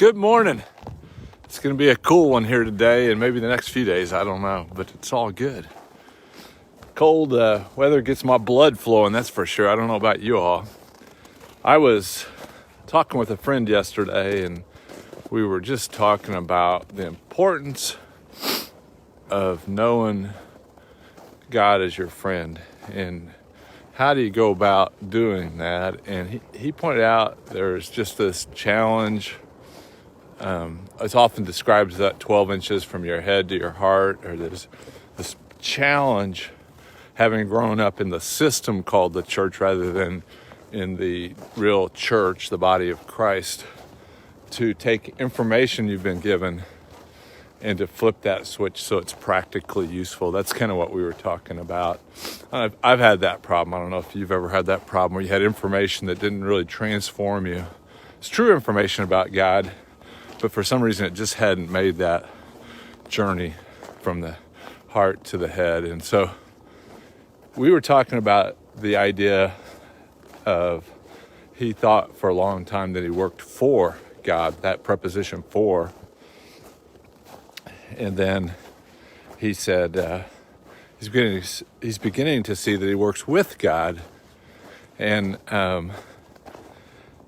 Good morning. It's going to be a cool one here today and maybe the next few days. I don't know, but it's all good. Cold weather gets my blood flowing, that's for sure. I don't know about you all. I was talking with a friend yesterday and we were just talking about the importance of knowing God as your friend and how do you go about doing that. And he pointed out there's just this challenge. It's often described as that 12 inches from your head to your heart, or there's this challenge having grown up in the system called the church rather than in the real church, the body of Christ, to take information you've been given and to flip that switch so it's practically useful. That's kind of what we were talking about. I've had that problem. I don't know if you've ever had that problem where you had information that didn't really transform you. It's true information about God, but for some reason it just hadn't made that journey from the heart to the head. And so we were talking about the idea of, he thought for a long time that he worked for God, that preposition for. And then he said he's beginning to see that he works with God. And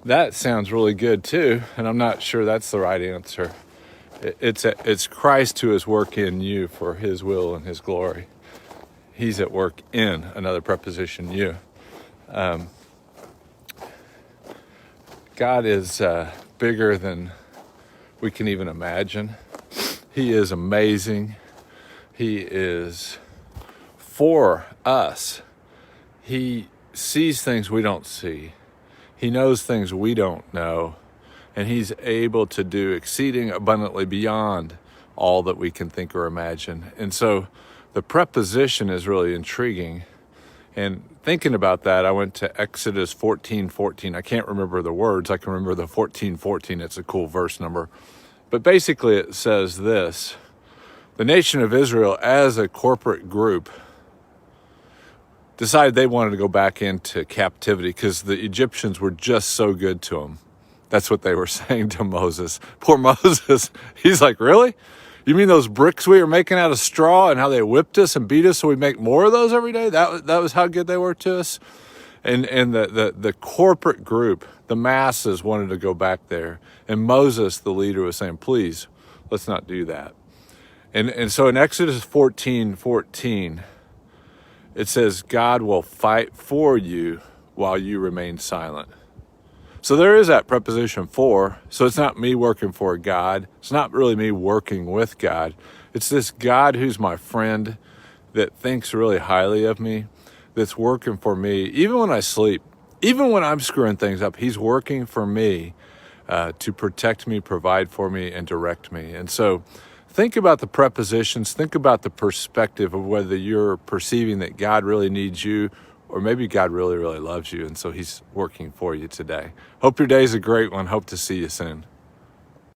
that sounds really good too, and I'm not sure that's the right answer. It's Christ who is working in you for his will and his glory. He's at work in, another preposition, you. God is bigger than we can even imagine. He is amazing. He is for us. He sees things we don't see. He knows things we don't know, and he's able to do exceeding abundantly beyond all that we can think or imagine. And so the preposition is really intriguing. And thinking about that, I went to Exodus 14:14. I can't remember the words. I can remember the 14:14. It's a cool verse number. But basically it says this: the nation of Israel as a corporate group decided they wanted to go back into captivity because the Egyptians were just so good to them. That's what they were saying to Moses. Poor Moses. He's like, really? You mean those bricks we were making out of straw and how they whipped us and beat us so we make more of those every day? That was how good they were to us? And the corporate group, the masses, wanted to go back there. And Moses, the leader, was saying, please, let's not do that. And so in Exodus 14:14, it says, God will fight for you while you remain silent. So there is that preposition for. So it's not me working for God. It's not really me working with God. It's this God who's my friend that thinks really highly of me, that's working for me. Even when I sleep, even when I'm screwing things up, he's working for me to protect me, provide for me, and direct me. And so think about the prepositions. Think about the perspective of whether you're perceiving that God really needs you, or maybe God really, really loves you, and so he's working for you today. Hope your day is a great one. Hope to see you soon.